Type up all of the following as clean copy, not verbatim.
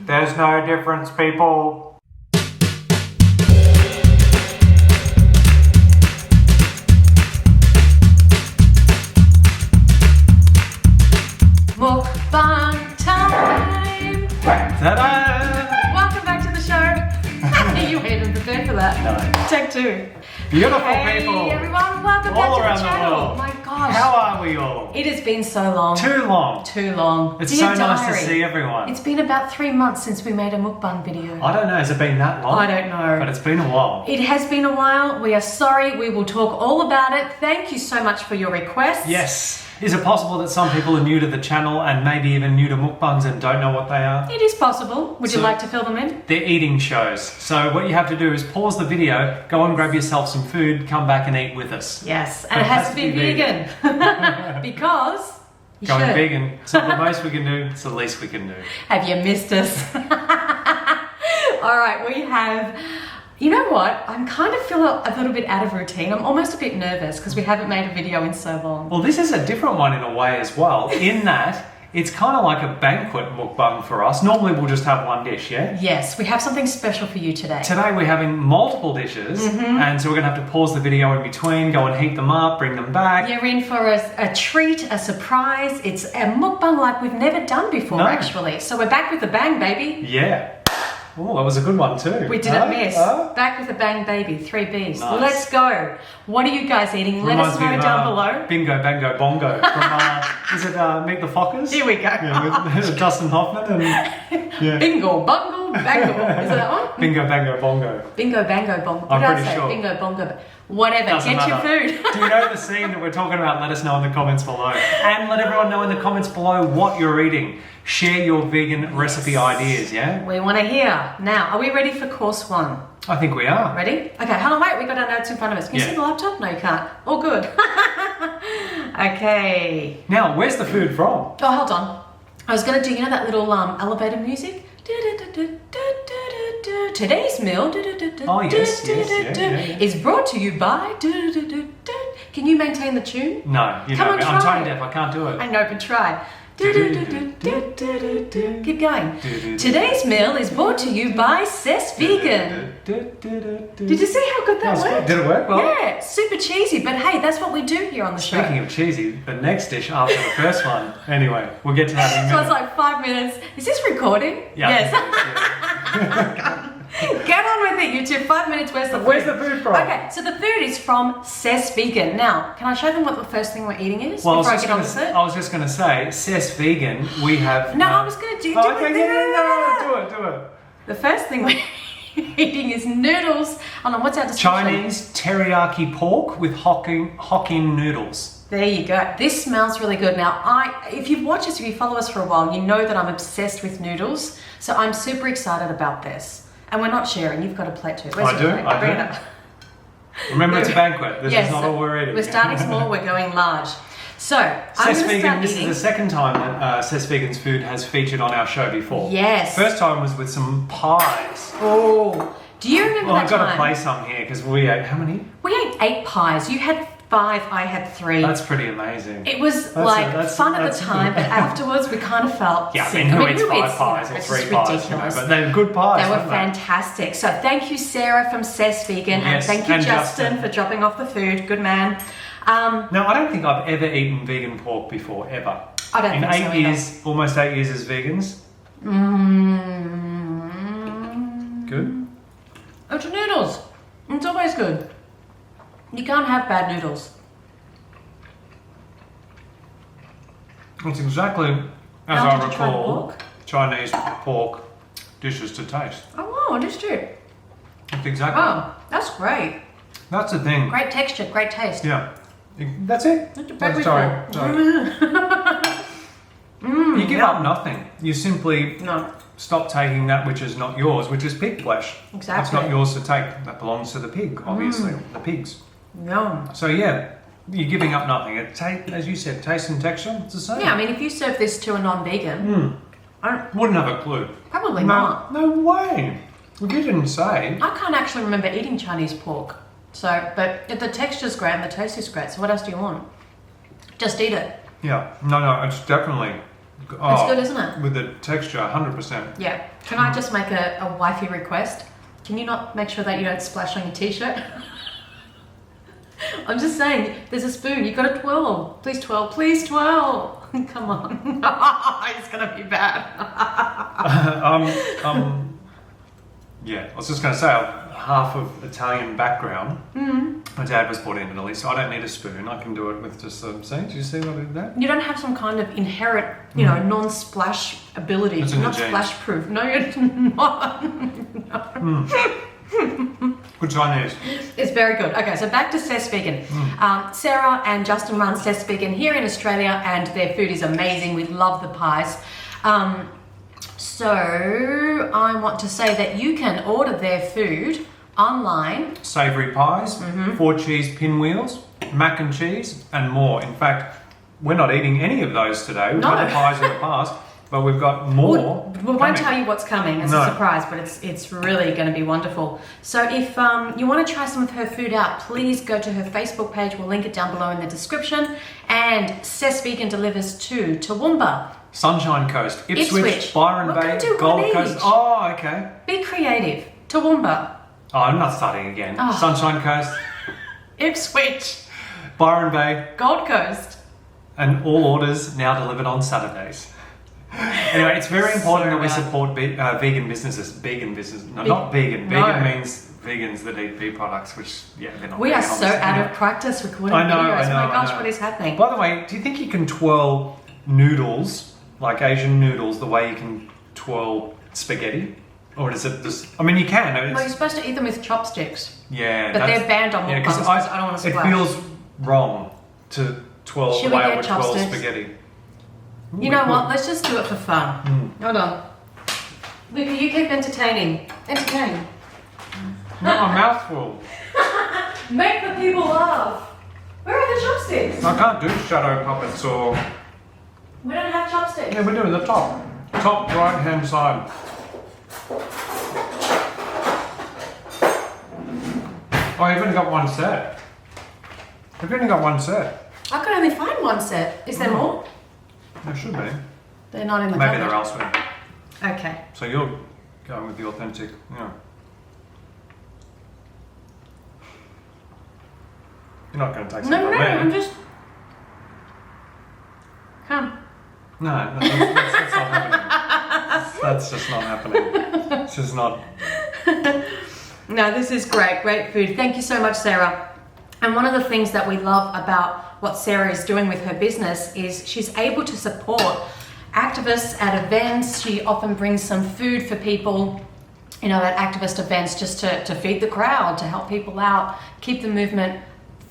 There's no difference, people. Mukbang time! Ta-da! Welcome back to the show. You waited prepared for that. No. Take two. Beautiful Hey people. everyone, welcome All back around to the the channel. world. My gosh. How are we all? It has been so long. Too long. Too long. It's Dear so nice diary, to see everyone. It's been about 3 months since we made a mukbang video. I don't know, has it been that long? I don't know. But it's been a while. It has been a while. We are sorry. We will talk all about it. Thank you so much for your requests. Yes. Is it possible that some people are new to the channel and maybe even new to mukbangs and don't know what they are? It is possible. Would you like to fill them in? They're eating shows. So what you have to do is pause the video, go and grab yourself some food, come back and eat with us. Yes, and it has to be vegan. Because you Going should. vegan. It's not the most we can do, it's the least we can do. Have you missed us? All right, we have... You know what? I'm kind of feeling a little bit out of routine. I'm almost a bit nervous because we haven't made a video in so long. Well, this is a different one in a way as well, in that it's kind of like a banquet mukbang for us. Normally we'll just have one dish, yeah? Yes, we have something special for you today. Today we're having multiple dishes, and so we're going to have to pause the video in between, go and heat them up, bring them back. You're in for a treat, a surprise. It's a mukbang like we've never done before, No. actually. So we're back with a bang, baby. Yeah. Oh, that was a good one too. We didn't miss. Back with a bang, baby. 3 Bs. Nice. Let's go. What are you guys eating? Let us Reminds me know of, down below. Bingo, Bango, Bongo from, is it Meet the Fockers? Here we go. Yeah, with Dustin Hoffman and, yeah. Bingo, bungle, bangle. Is that one? Bingo, Bango, Bongo. Bingo, bango, bongo. What I'm did I pretty say? sure. Bingo, bongo. Whatever. Doesn't Get matter. your food. Do you know the scene that we're talking about? Let us know in the comments below. And let everyone know in the comments below what you're eating. Share your vegan recipe ideas, yeah? We want to hear. Now, are we ready for course 1? I think we are. Ready? Okay, hold on, wait. We got our notes in front of us. Can you Yeah. see the laptop? No, you can't. All good. Okay. Now, where's the food from? Oh, hold on. I was going to do, you know that little elevator music? Today's meal Oh, yes, yeah. is brought to you by... Can you maintain the tune? No, you Come know on, me. I'm try. tone deaf. I can't do it. I know, but try. Keep going. Today's meal is brought to you by Sess Vegan. Did you see how good that worked? Did it work well? Yeah, super cheesy, but hey, that's what we do here on the show. Speaking of cheesy, the next dish after the first one. Anyway, we'll get to that in a So minute. it's like 5 minutes. Is this recording? Yeah, Yes. Get on with it, YouTube. 5 minutes. Where's the food? Where's the food from? Okay, so the food is from Sess Vegan. Now, can I show them what the first thing we're eating is Well, before I get on with it? I was just going to say, Sess Vegan, we have... No, I was going to do Oh, it. okay, no, do it. The first thing we're eating is noodles. Hold on, what's our description? Chinese teriyaki pork with Hokkien noodles. There you go. This smells really good. Now, if you've watched us, if you follow us for a while, you know that I'm obsessed with noodles. So I'm super excited about this. And we're not sharing. You've got a plate too. Where's I your do, plate? I Bring do. it up. Remember, it's a banquet. This Yes, is not so all we're eating. We're starting small, we're going large. So, I'm Sess going to Vegan, start this eating. is the second time that Sess Vegan's food has featured on our show before. Yes. First time was with some pies. Oh, do you remember Well, that I've got to time? play some here because we ate, how many? We ate 8 pies. You had 5, I had 3. That's pretty amazing. It was That's fun at that's the time, but afterwards we kind of felt Yeah, I sick. mean, who eats who 5 eats, pies or it's 3 just pies, you know, ridiculous. but they're good pies, They were weren't fantastic. So thank you, Sarah from Sess Vegan, and Yes, thank you, and Justin, Justin. for dropping off the food. Good man. Now, I don't think I've ever eaten vegan pork before, ever. I don't In think so 8 either. years, almost 8 years as vegans. Good. It's noodles. It's always good. You can't have bad noodles. It's exactly as How I did you try recall pork? Chinese pork dishes to taste. Oh, wow, it is too. It's exactly. Oh, that's great. That's the thing. Great texture, great taste. Yeah. That's it. That's Oh, very sorry. cool. Sorry. You give up nothing. You simply No. stop taking that which is not yours, which is pig flesh. Exactly. That's not yours to take. That belongs to the pig, obviously. The pigs. Yum. So yeah, you're giving up nothing. It as you said, taste and texture, it's the same. Yeah, I mean, if you serve this to a non-vegan, Wouldn't have a clue. probably not. No way. Well, you didn't say. I can't actually remember eating Chinese pork. So, but the texture's great and the taste is great. So what else do you want? Just eat it. Yeah. No, it's definitely Oh, It's good, isn't it? With the texture, 100%. Yeah. Can I just make a wifey request? Can you not make sure that you don't splash on your t-shirt? I'm just saying, there's a spoon. You've got to twirl. Please twirl. Please twirl. Come on. It's going to be bad. Yeah, I was just going to say, I'm half of Italian background. My dad was born in Italy, so I don't need a spoon. I can do it with just the... See? Did you see what I did there? You don't have some kind of inherent, you know, non-splash ability. It's You're in not the genes. splash-proof. No, you're not. Good Chinese. It's very good. Okay, so back to Sess Vegan. Sarah and Justin run Sess Vegan here in Australia, and their food is amazing. We love the pies. So I want to say that you can order their food online. Savoury pies, 4 cheese pinwheels, mac and cheese, and more. In fact, we're not eating any of those today. We've had the pies in the past, but we've got more. We won't tell you what's coming. It's a surprise, but it's really going to be wonderful. So if you want to try some of her food out, please go to her Facebook page. We'll link it down below in the description. And Sess Vegan delivers to Toowoomba, Sunshine Coast, Ipswich, Byron We're Bay, gonna do Gold one Coast. each. Oh, okay. Be creative. Toowoomba, Oh, I'm not starting again. Sunshine Coast, Ipswich, Byron Bay, Gold Coast. and all orders now delivered on Saturdays. Anyway, it's very important that we support vegan businesses. Vegan business, no, not vegan. Vegan means vegans that eat beef products, which they're not. We are vegan, so obviously. out of practice recording I know, videos. I know, Oh my gosh, I know. what is happening? By the way, do you think you can twirl noodles, like Asian noodles, the way you can twirl spaghetti? Or is it just... I mean, you can. Well, you're supposed to eat them with chopsticks. Yeah. But they're banned on Mukbang because I don't want to splash. It feels wrong to twirl Should the we way I get would twirl chopsticks? spaghetti. Ooh, You know we what? could. Let's just do it for fun. Hold on. Luca, you keep entertaining. Entertain. Not a mouthful. Make the people laugh. Where are the chopsticks? I can't do shadow puppets or... We don't have chopsticks. Yeah, we're doing the top. Top right hand side. Oh, you've only got one set. You've only got one set. I could only find one set. Is there more? There should be. They're not in the Maybe cupboard. they're elsewhere. Okay. So you're going with the authentic, yeah. You're not going to take some No, from no, me. I'm just... Come. No, that's not happening. That's just not happening. It's just not. No, this is great. Great food. Thank you so much, Sarah. And one of the things that we love about what Sarah is doing with her business is she's able to support activists at events. She often brings some food for people, you know, at activist events just to feed the crowd, to help people out, keep the movement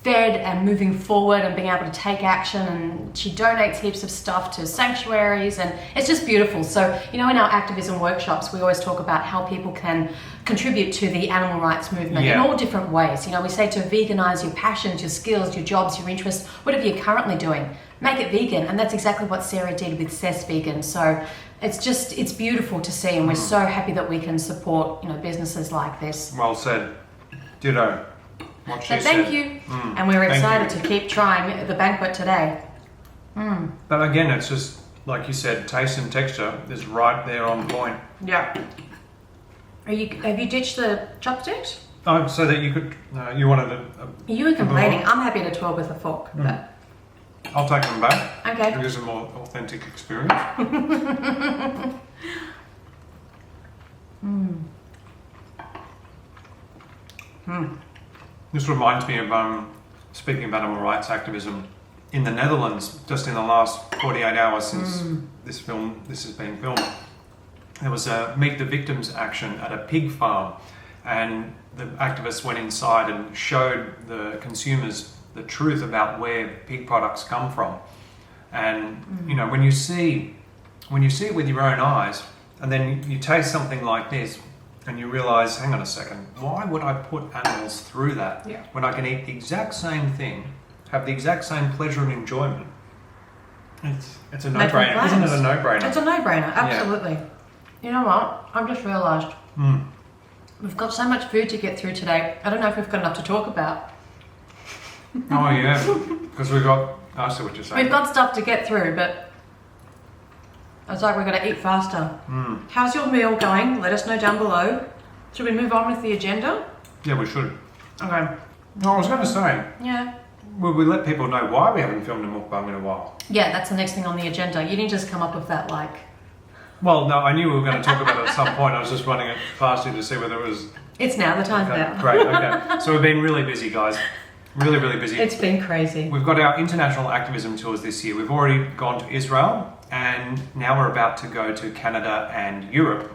fed and moving forward and being able to take action. And she donates heaps of stuff to sanctuaries, and it's just beautiful. So, you know, in our activism workshops, we always talk about how people can contribute to the animal rights movement in all different ways. You know, we say to veganize your passions, your skills, your jobs, your interests, whatever you're currently doing, make it vegan. And that's exactly what Sarah did with Sess Vegan. So it's beautiful to see, and we're so happy that we can support, you know, businesses like this. Well said. Ditto. What she So thank said. you. And we're Thank excited you. to keep trying the banquet today. But again, it's just, like you said, taste and texture is right there on point. Yeah. Have you ditched the chopsticks? Oh, so that you could, you wanted a You were complaining. I'm happy to twirl with a fork. But I'll take them back. okay. It is a more authentic experience. This reminds me of, speaking of animal rights activism, in the Netherlands, just in the last 48 hours since this has been filmed, there was a Meet the Victims action at a pig farm, and the activists went inside and showed the consumers the truth about where pig products come from. And you know, when you see it with your own eyes, and then you taste something like this, and you realise, hang on a second, why would I put animals through that when I can eat the exact same thing, have the exact same pleasure and enjoyment? It's a no-brainer, isn't it? A no-brainer. It's a no-brainer, absolutely. You know what? I've just realised we've got so much food to get through today. I don't know if we've got enough to talk about. Oh yeah, because we've got. I see what you're saying. We've got stuff to get through, but It's like we're going to eat faster. Mm. How's your meal going? Let us know down below. Should we move on with the agenda? Yeah, we should. Okay. No, I was going to say, Yeah. will we let people know why we haven't filmed a mukbang in a while? Yeah, that's the next thing on the agenda. You didn't just come up with that like... Well, no, I knew we were going to talk about it at some point. I was just running it past you to see whether it was... It's now, the time's Okay, now. great, okay. So we've been really busy, guys. Really, really busy. It's been crazy. We've got our international activism tours this year. We've already gone to Israel, and now we're about to go to Canada and Europe.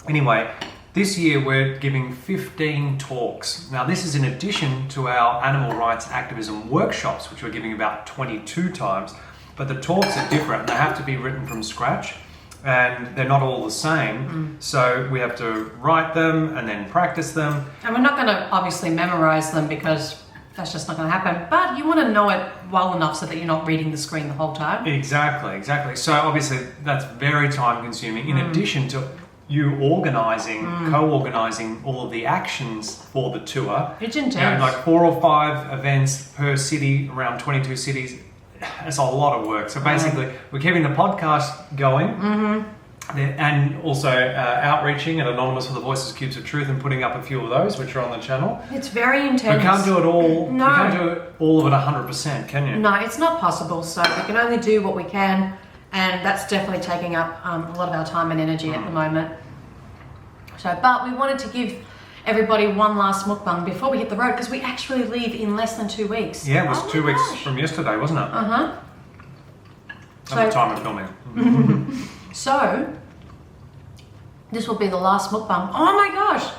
Anyway, this year we're giving 15 talks. Now this is in addition to our animal rights activism workshops, which we're giving about 22 times. But the talks are different. They have to be written from scratch, and they're not all the same. So we have to write them and then practice them. And we're not going to obviously memorize them because that's just not going to happen. But you want to know it well enough so that you're not reading the screen the whole time. Exactly, exactly. So obviously that's very time consuming. In addition to you organising, co-organising all of the actions for the tour. It's intense. You know, like 4 or 5 events per city, around 22 cities. It's a lot of work. So basically, we're keeping the podcast going, and also outreaching at Anonymous for the Voices Cubes of Truth, and putting up a few of those, which are on the channel. It's very intense. We can't do it all. No. You can't do it all of it 100%, can you? No, it's not possible. So we can only do what we can, and that's definitely taking up a lot of our time and energy at the moment. So, but we wanted to give everybody one last mukbang before we hit the road, because we actually leave in less than 2 weeks. Yeah, it was Oh 2 my weeks gosh. from yesterday, wasn't it? Uh-huh. At the time of filming. So, this will be the last mukbang. Oh my gosh!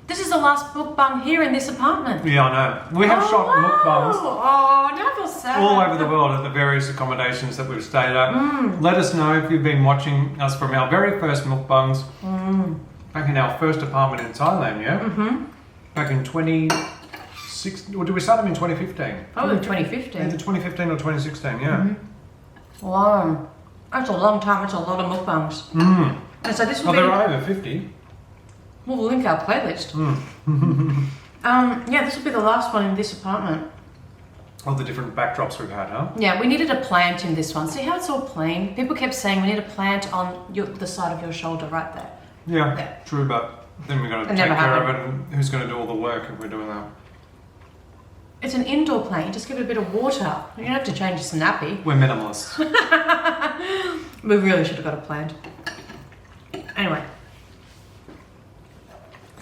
This is the last mukbang here in this apartment. Yeah, I know. We have shot mukbangs Oh, now I feel sad. all over the world at the various accommodations that we've stayed at. Let us know if you've been watching us from our very first mukbangs back in our first apartment in Thailand, yeah? Back in 2016, or did we start them in 2015? Probably 2015. Either 2015 or 2016, yeah. Wow. That's a long time. That's a lot of mukbangs. And so this will Oh, be... there are over 50. We'll link our playlist. Yeah, this will be the last one in this apartment. All the different backdrops we've had, huh? Yeah, we needed a plant in this one. See how it's all plain? People kept saying we need a plant on the side of your shoulder right there. Yeah, Yeah. true, but then we've got to It take never care happened. of it, and who's going to do all the work if we're doing that? It's an indoor plant. You just give it a bit of water. You don't have to change its nappy. We're minimalists. We really should have got a plant. Anyway.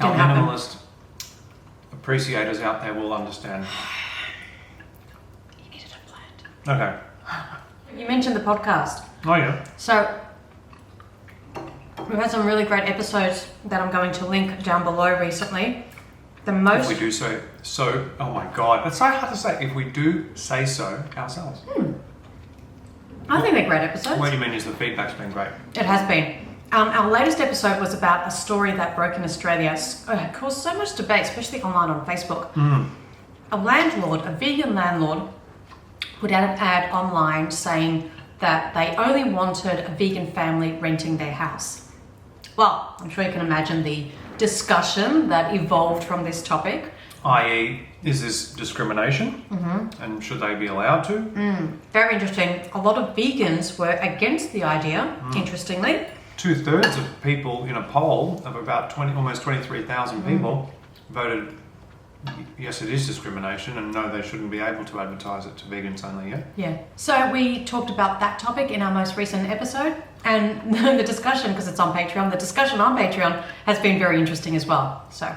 Our Didn't happen. minimalist appreciators out there will understand. You needed a plant. Okay. You mentioned the podcast. Oh, yeah. So, we've had some really great episodes that I'm going to link down below recently. The most... If we do so, oh my God, that's so hard to say. If we do say so ourselves. I think they're great episodes. What you mean is the feedback's been great. It has been. Our latest episode was about a story that broke in Australia. It caused so much debate, especially online on Facebook. A landlord, a vegan landlord, put out an ad online saying that they only wanted a vegan family renting their house. Well, I'm sure you can imagine the discussion that evolved from this topic. I.e., is this discrimination? And should they be allowed to? Very interesting. A lot of vegans were against the idea, interestingly. 2/3 of people in a poll of about almost 23,000 people voted yes, it is discrimination, and no, they shouldn't be able to advertise it to vegans only, yeah? Yeah. So we talked about that topic in our most recent episode, and the discussion, because it's on Patreon, the discussion on Patreon has been very interesting as well. So.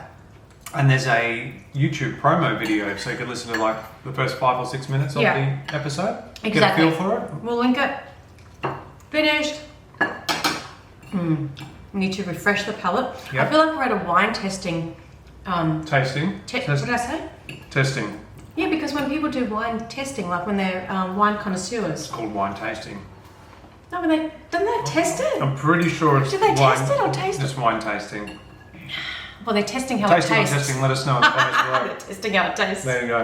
And there's a YouTube promo video, so you can listen to like the first 5 or 6 minutes of the episode. Exactly. Get a feel for it. We'll link it. Finished. Need to refresh the palate. Yep. I feel like we're at a wine testing. Tasting. What did I say? Testing. Yeah, because when people do wine testing, like when they're wine connoisseurs. It's called wine tasting. No, when they don't they test it? I'm pretty sure it's Do they wine, test it or taste it? It's wine tasting. Well, they're testing how Tasting it or tastes. testing, let us know in the comments They're below. testing how it tastes. There you go.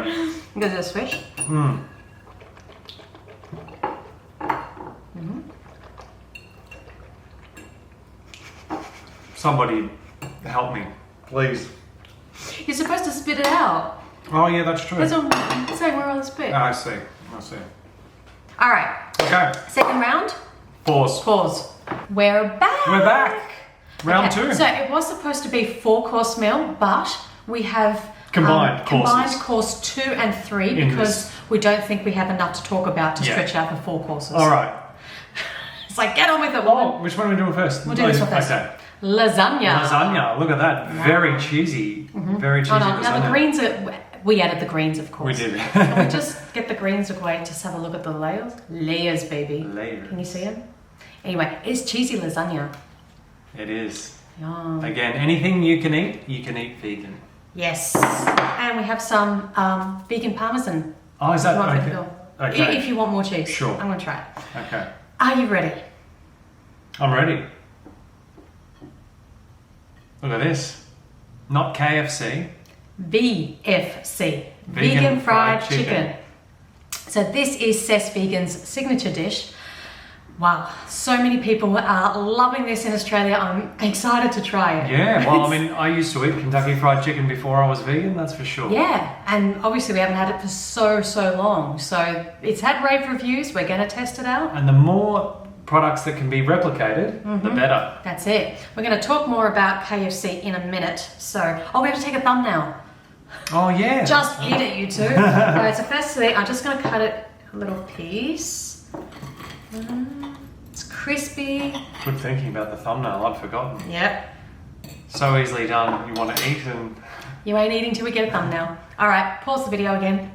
I'm gonna do a swish. Somebody help me, please. You're supposed to spit it out. Oh yeah, that's true. That's what I'm saying. We're on the spit. I see. All right. Okay. Second round. Pause. Pause. We're back. We're back. Round Okay, two. So it was supposed to be 4-course meal, but we have Combined course 2 and 3 In because this. we don't think we have enough to talk about to Yeah. stretch out the 4 courses. All right. It's like, get on with it, woman. Oh, which one are we doing first? We'll do this one first. Okay. Lasagna. Lasagna. Look at that. Very cheesy. Very cheesy Hold on. lasagna. Now the greens are... We added the greens, of course. We did. Can we just get the greens away? Just have a look at the layers. Layers, baby. Layers. Can you see them? Anyway, it's cheesy lasagna. It is. Yum. Again, anything you can eat vegan. Yes. And we have some vegan parmesan. Oh, is that If you want okay? it, Bill. Okay. If you want more cheese. Sure. I'm going to try it. Okay. Are you ready? I'm ready. Look at this. Not KFC. VFC. Vegan fried chicken. chicken. So this is Sess Vegan's signature dish. Wow, so many people are loving this in Australia. I'm excited to try it. Yeah, well, I mean, I used to eat Kentucky Fried Chicken before I was vegan, that's for sure. Yeah, and obviously we haven't had it for so long. So it's had rave reviews. We're going to test it out. And the more products that can be replicated, the better. That's it. We're going to talk more about KFC in a minute. So, we have to take a thumbnail. Oh, yeah. Just eat it, you two. Alright, so firstly, I'm just going to cut it a little piece. It's crispy. Good thinking about the thumbnail, I'd forgotten. Yep. So easily done. You want to eat and... You ain't eating till we get a thumbnail. Alright, pause the video again.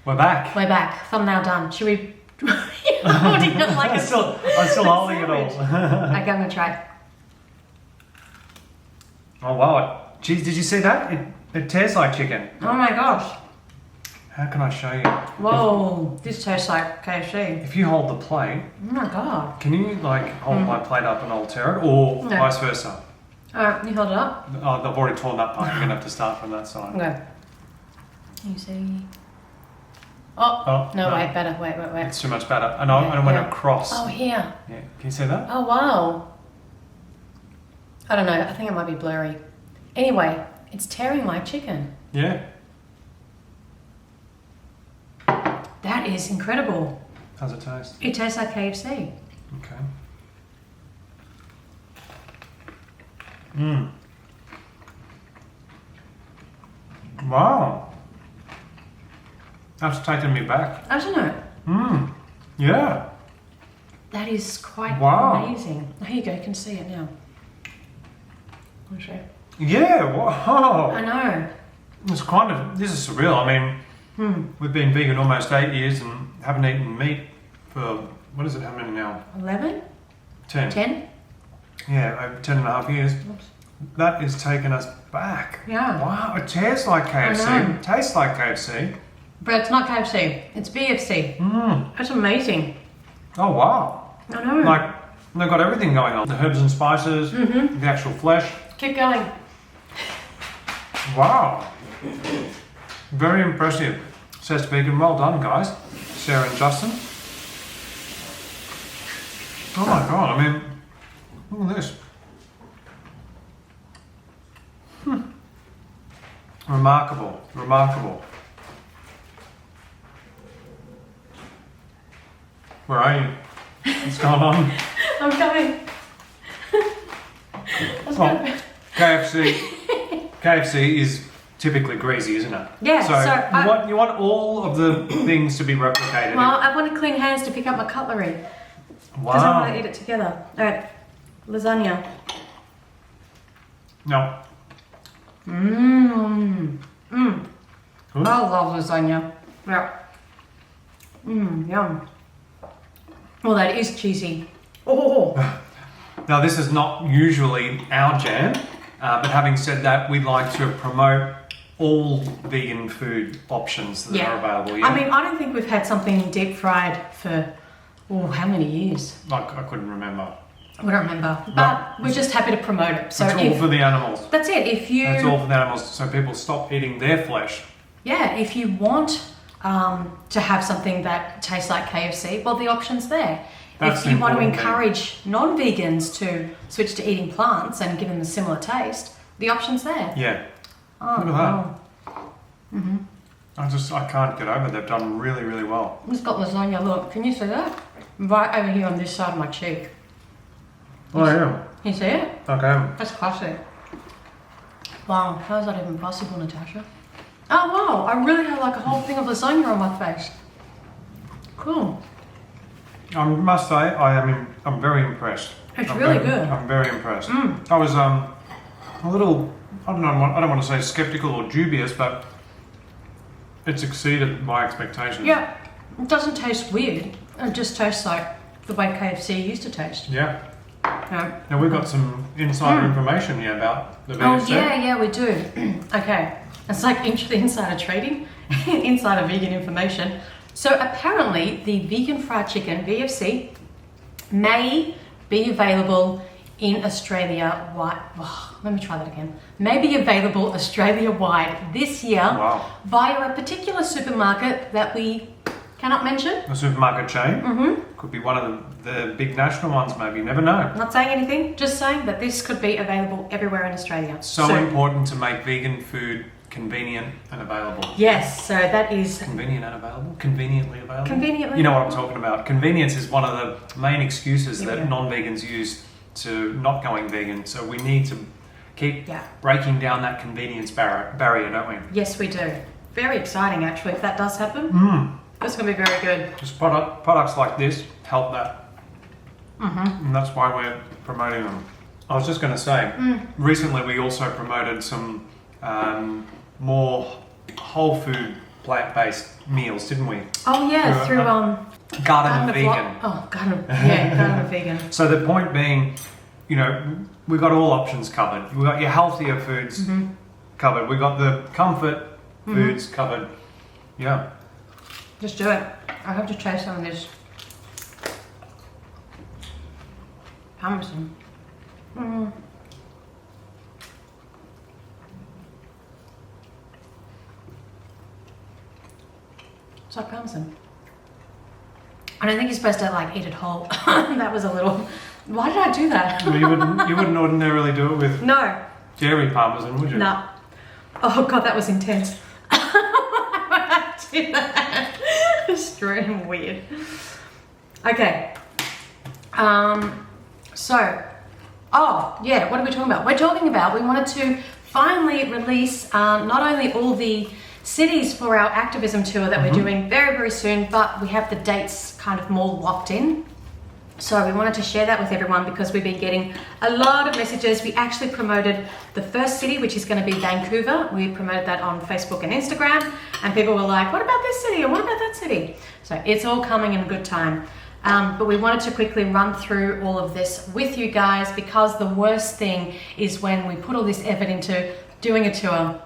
We're back. We're back. Thumbnail done. Should we... You're holding it like I'm still holding it all. Okay, I'm going to try. Oh, wow. Geez, did you see that? It tastes like chicken. Oh my gosh. How can I show you? Whoa, this tastes like KFC. If you hold the plate, Oh my god. can you like hold my plate up and I'll tear it, or No. vice versa? Alright, you hold it up. Oh, I've already torn that part. You're gonna have to start from that side. Okay. Can you see? Oh, Oh, no, wait, better. Wait. It's too much batter. And I went Yeah. across. Oh, here. Yeah. Can you see that? Oh, wow. I don't know. I think it might be blurry. Anyway, it's tearing my chicken. Yeah. That is incredible. How's it taste? It tastes like KFC. Okay. Mmm. Wow. That's taking me back. I don't know. Mmm. Yeah. That is quite Wow. amazing. Here you go. You can see it now. I'll show you. Yeah. Wow. I know. It's kind of, this is surreal. I mean, we've been vegan almost 8 years and haven't eaten meat for, what is it, how many now? 11? 10. 10? Yeah, over 10 and a half years. That is taking us back. Yeah. Wow, it tastes like I KFC. know. Tastes like KFC. But it's not KFC. It's BFC. Mmm. That's amazing. Oh, wow. I know. Like, they've got everything going on. The herbs and spices, the actual flesh. Keep going. Wow. Very impressive. Sess Vegan, well done, guys. Sarah and Justin. Oh my god, I mean, look at this. Remarkable, remarkable. Where are you? What's going on? I'm coming. Well, KFC is typically greasy, isn't it? Yeah, so you want all of the things to be replicated. Well, I want clean hands to pick up my cutlery. Because I want to eat it together. Alright, lasagna. No. Mmm. Mmm. Good. I love lasagna. Yeah. Mmm, yum. Well, that is cheesy. Oh. Now, this is not usually our jam, but having said that, we'd like to promote all vegan food options that are available. Yeah? I mean, I don't think we've had something deep fried for, how many years? Like, I couldn't remember. We don't remember. But we're just happy to promote it. So It's all for the animals. that's it. If you... It's all for the animals, so people stop eating their flesh. Yeah, if you want to have something that tastes like KFC, well, the option's there. That's if the you want to important thing. encourage non-vegans to switch to eating plants and give them a similar taste, the option's there. Yeah. Oh, Look at that. wow. I can't get over it. They've done really, really well. It's got lasagna. Look, can you see that? right over here on this side of my cheek. Oh, yeah. You see it? Okay. That's classic. Wow, how is that even possible, Natasha? Oh wow, I really have like a whole thing of lasagna on my face. Cool. I must say, I'm very impressed. It's really good. I'm very impressed. I was a little, I don't want to say skeptical or dubious, but it's exceeded my expectations. Yeah, it doesn't taste weird. It just tastes like the way KFC used to taste. Yeah. Yeah. Now we've got some insider information here about the Oh VFC. yeah, we do. Okay, it's like insider trading, insider vegan information. So apparently the vegan fried chicken, VFC, may be available in Australia wide. Let me try that again. May be available Australia-wide this year via a particular supermarket that we cannot mention. A supermarket chain. Could be one of the big national ones, maybe. You never know. Not saying anything, just saying that this could be available everywhere in Australia. So important to make vegan food convenient and available. Yes, so that is... Convenient and available? Conveniently available? Conveniently. You know what I'm talking about. Convenience is one of the main excuses that non-vegans use to not going vegan. So we need to keep breaking down that convenience barrier, don't we? Yes, we do. Very exciting, actually, if that does happen. It's going to be very good. Just products like this help that. And that's why we're promoting them. I was just going to say, recently we also promoted some more whole food plant-based meals, didn't we? Oh yeah, through Garden of Vegan. Garden of Vegan. So the point being, you know, we've got all options covered. We've got your healthier foods covered. We've got the comfort foods covered. Yeah. Just do it. I have to try some of this parmesan. It's like parmesan. I don't think you're supposed to like eat it whole. That was a little. Why did I do that? Well, you wouldn't ordinarily do it with dairy parmesan, would you? No. Oh god, that was intense. Why would I do that? Extreme weird. Okay. What are we talking about? We're talking about we wanted to finally release not only all the cities for our activism tour that we're doing very, very soon, but we have the dates kind of more locked in. So we wanted to share that with everyone because we've been getting a lot of messages. We actually promoted the first city, which is going to be Vancouver. We promoted that on Facebook and Instagram, and people were like, what about this city? And what about that city? So it's all coming in good time. But we wanted to quickly run through all of this with you guys because the worst thing is when we put all this effort into doing a tour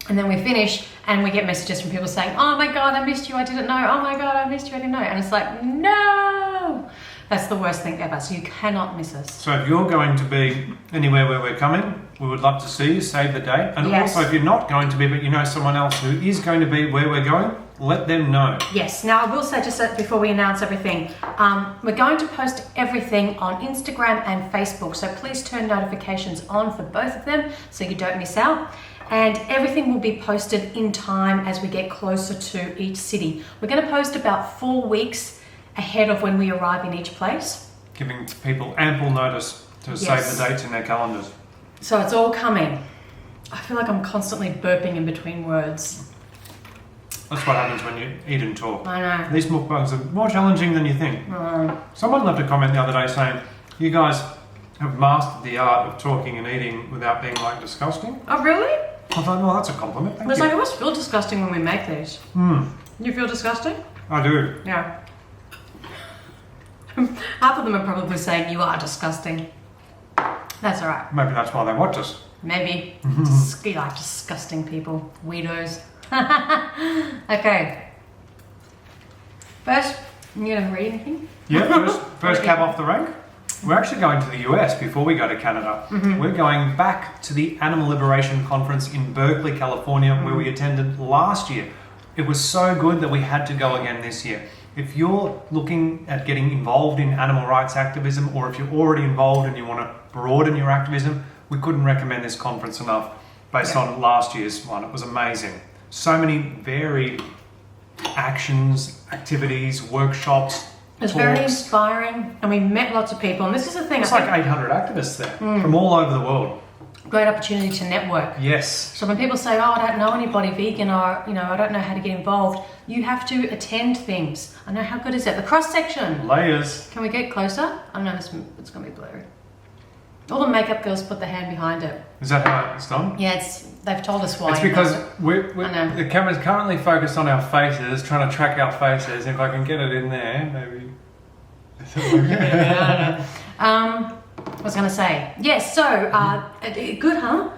and then we finish and we get messages from people saying, oh my God, I missed you, I didn't know. Oh my God, I missed you, I didn't know. And it's like, no, that's the worst thing ever. So you cannot miss us. So if you're going to be anywhere where we're coming, we would love to see you, save the date. And also if you're not going to be, but you know someone else who is going to be where we're going, let them know. Yes. Now I will say just before we announce everything, we're going to post everything on Instagram and Facebook. So please turn notifications on for both of them so you don't miss out. And everything will be posted in time as we get closer to each city. We're going to post about 4 weeks ahead of when we arrive in each place. Giving people ample notice to save the dates in their calendars. So it's all coming. I feel like I'm constantly burping in between words. That's what happens when you eat and talk. I know. These mukbangs are more challenging than you think. Someone left a comment the other day saying, you guys have mastered the art of talking and eating without being like disgusting. Oh really? I thought, well, that's a compliment. Thank It's you. like, I always feel disgusting when we make these. You feel disgusting? I do. Yeah. Half of them are probably saying you are disgusting. That's all right. Maybe that's why they watch us. Maybe. You like disgusting people. Weirdos. Okay. First, you gonna read anything? Yeah, first cab off the rank. We're actually going to the US before we go to Canada. We're going back to the Animal Liberation Conference in Berkeley, California, where we attended last year. It was so good that we had to go again this year. If you're looking at getting involved in animal rights activism, or if you're already involved and you want to broaden your activism, we couldn't recommend this conference enough based on last year's one. It was amazing. So many varied actions, activities, workshops, It was very inspiring, and we met lots of people. And this is the thing. It's like 800 activists there from all over the world. Great opportunity to network. Yes. So when people say, "Oh, I don't know anybody vegan," or I don't know how to get involved, you have to attend things. I know, how good is that? The cross section. Layers. Can we get closer? I know it's going to be blurry. All the makeup girls put their hand behind it. Is that how it's done? Yeah, they've told us why. It's because the camera's currently focused on our faces, trying to track our faces. If I can get it in there, maybe. I was going to say, yes, so good, huh?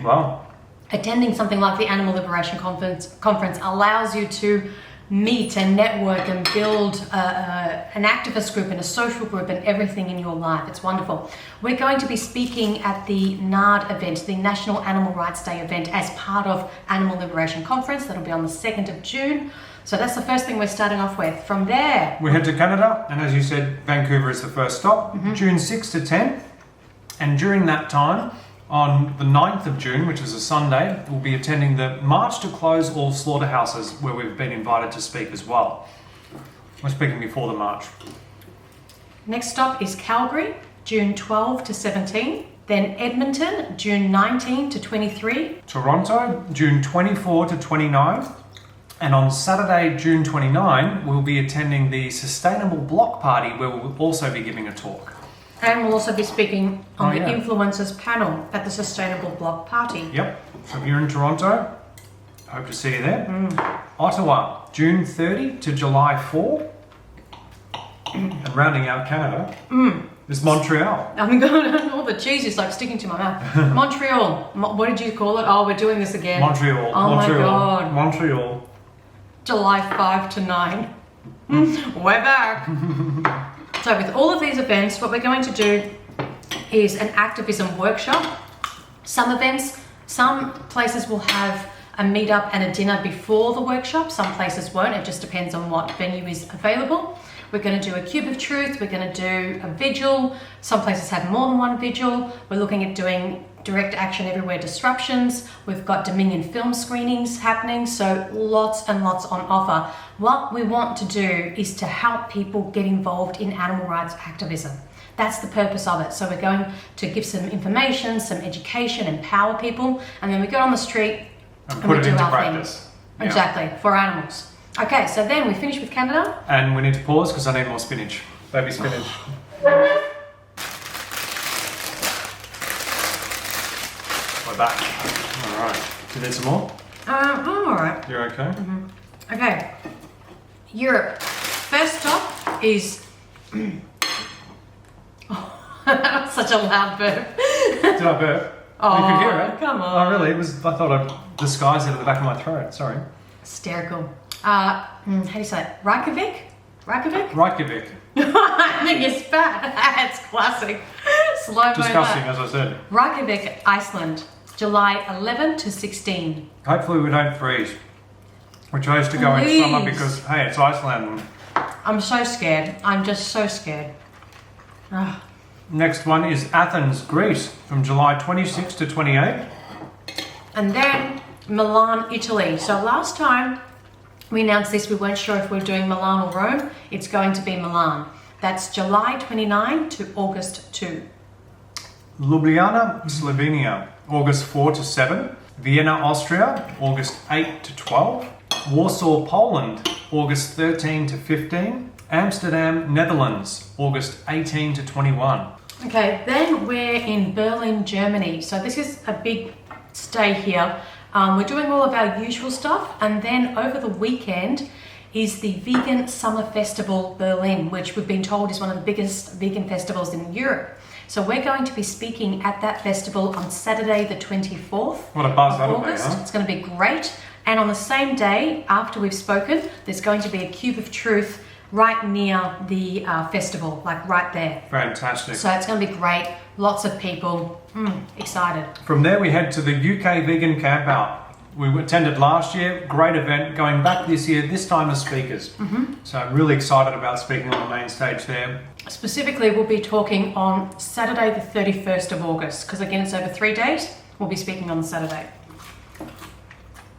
Wow. Attending something like the Animal Liberation Conference allows you to meet and network and build an activist group and a social group and everything in your life. It's wonderful. We're going to be speaking at the NARD event, the National Animal Rights Day event, as part of Animal Liberation Conference. That'll be on the 2nd of June. So that's the first thing we're starting off with. From there, we head to Canada, and as you said, Vancouver is the first stop, June 6th to 10th. And during that time, on the 9th of June, which is a Sunday, we'll be attending the March to Close All Slaughterhouses, where we've been invited to speak as well. We're speaking before the march. Next stop is Calgary, June 12 to 17. Then Edmonton, June 19 to 23. Toronto, June 24 to 29. And on Saturday, June 29, we'll be attending the Sustainable Block Party, where we'll also be giving a talk. And we'll also be speaking on the Influencers panel at the Sustainable Block Party. Yep. So if you're in Toronto, hope to see you there. Ottawa, June 30 to July 4. And rounding out Canada is Montreal. I'm going, all the cheese is like sticking to my mouth. Montreal. What did you call it? Oh, we're doing this again. Montreal. Oh my God. Montreal. July 5 to 9. We're back. So with all of these events, what we're going to do is an activism workshop. Some events, some places will have a meetup and a dinner before the workshop. Some places won't. It just depends on what venue is available. We're going to do a cube of truth. We're going to do a vigil. Some places have more than one vigil. We're looking at doing direct action everywhere disruptions. We've got Dominion film screenings happening, so lots and lots on offer. What we want to do is to help people get involved in animal rights activism. That's the purpose of it. So we're going to give some information, some education, empower people, and then we go on the street and put it into practice. Yeah. Exactly, for animals. Okay, so then we finish with Canada. And we need to pause because I need more spinach. Baby spinach. We're back. All right. Do you need some more? I'm all right. You're okay? Okay. Europe. First stop is... Oh, that was such a loud burp. Did I burp? Oh, you could hear it. Come on. Oh, really? I thought I disguised it at the back of my throat. Sorry. Hysterical. How do you say it? Reykjavik? Reykjavik. I think it's fat. It's classic. Slow-mo. Disgusting, as I said. Reykjavik, Iceland. July 11 to 16. Hopefully we don't freeze. We chose to go in summer because, hey, it's Iceland. I'm so scared. I'm just so scared. Ugh. Next one is Athens, Greece, from July 26 to 28. And then Milan, Italy. So last time we announced this, we weren't sure if we were doing Milan or Rome. It's going to be Milan. That's July 29 to August 2. Ljubljana, Slovenia, August 4 to 7. Vienna, Austria, August 8 to 12. Warsaw, Poland, August 13 to 15. Amsterdam, Netherlands, August 18 to 21. Okay, then we're in Berlin, Germany. So this is a big stay here. We're doing all of our usual stuff, and then over the weekend is the Vegan Summer Festival Berlin, which we've been told is one of the biggest vegan festivals in Europe. So we're going to be speaking at that festival on Saturday the 24th What a buzz of that'll be, August. huh? It's going to be great. And on the same day, after we've spoken, there's going to be a Cube of Truth right near the festival, like right there. Fantastic. So it's going to be great. Lots of people. Excited. From there we head to the UK Vegan Camp Out. We attended last year, great event, going back this year, this time as speakers. So I'm really excited about speaking on the main stage there. Specifically, we'll be talking on Saturday the 31st of August, because again, it's over 3 days. We'll be speaking on the Saturday.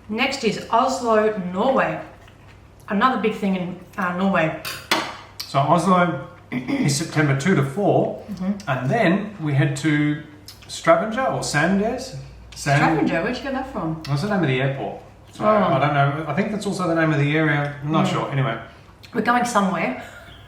Next is Oslo, Norway. Another big thing in Norway. So Oslo is September 2 to 4, and then we head to Stavanger or Sandnes. Stavanger, where'd you get that from? What's the name of the airport? So I don't know. I think that's also the name of the area. I'm not sure. Anyway. We're going somewhere.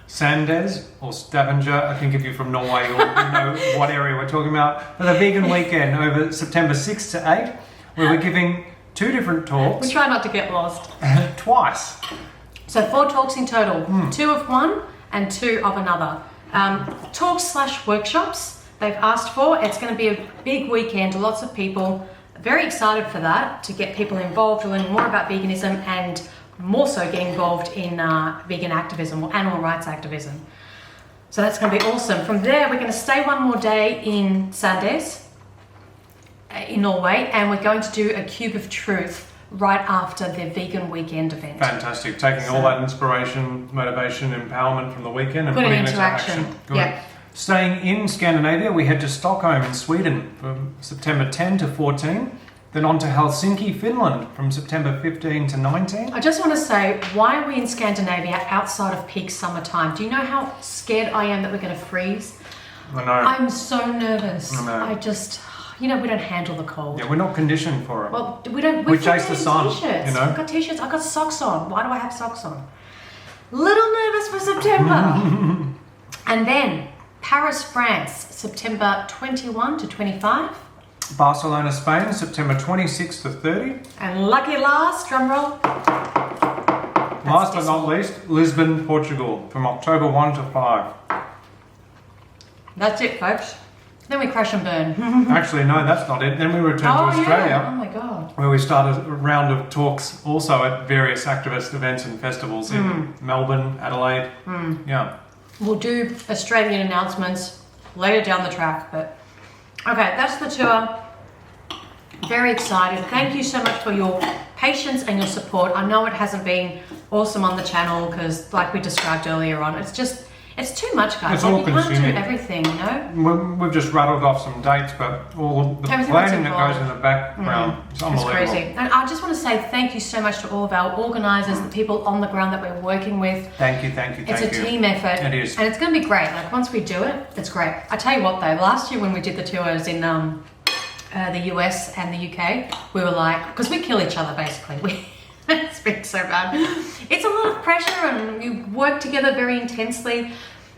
Sandnes or Stavanger. I think if you're from Norway, you'll know what area we're talking about. But the vegan weekend over September 6 to 8, where we're giving 2 different talks. We try not to get lost. Twice. So 4 talks in total. 2 of one and 2 of another. Talks/workshops they've asked for. It's going to be a big weekend. Lots of people. Very excited for that, to get people involved, learning more about veganism and more so get involved in vegan activism or animal rights activism. So that's going to be awesome. From there, we're going to stay one more day in Sandnes in Norway, and we're going to do a Cube of Truth right after the vegan weekend event. Fantastic. Taking all that inspiration, motivation, empowerment from the weekend and put putting it it into action. Good. Yeah. Staying in Scandinavia, we head to Stockholm in Sweden from September 10 to 14. Then on to Helsinki, Finland from September 15 to 19. I just want to say, why are we in Scandinavia outside of peak summertime? Do you know how scared I am that we're going to freeze? I know. I'm so nervous. I know. I just, we don't handle the cold. Yeah, we're not conditioned for it. Well, we don't. We chase the sun, T-shirts. you know. I've got t-shirts. I've got socks on. Why do I have socks on? Little nervous for September. And then Paris, France, September 21 to 25. Barcelona, Spain, September 26 to 30. And lucky last, drum roll. Last but not least, Lisbon, Portugal, from October 1 to 5. That's it, folks. Then we crash and burn. Actually, no, that's not it. Then we return to Australia. Yeah. Oh my God. Where we started a round of talks also at various activist events and festivals in Melbourne, Adelaide. Yeah. We'll do Australian announcements later down the track, but okay, that's the tour. Very excited. Thank you so much for your patience and your support. I know it hasn't been awesome on the channel because, like we described earlier on, it's too much, guys. It's all you can't consuming. do everything, you know? We've just rattled off some dates, but all the Everything planning that's that goes in the background is It's unbelievable. crazy. And I just want to say thank you so much to all of our organisers, the people on the ground that we're working with. Thank you, thank you, It's thank a you. team effort. It is. And it's going to be great. Like, once we do it, it's great. I tell you what, though, last year when we did the tours in the US and the UK, we were like, because we kill each other basically. It's been so bad. It's a lot of pressure and you work together very intensely.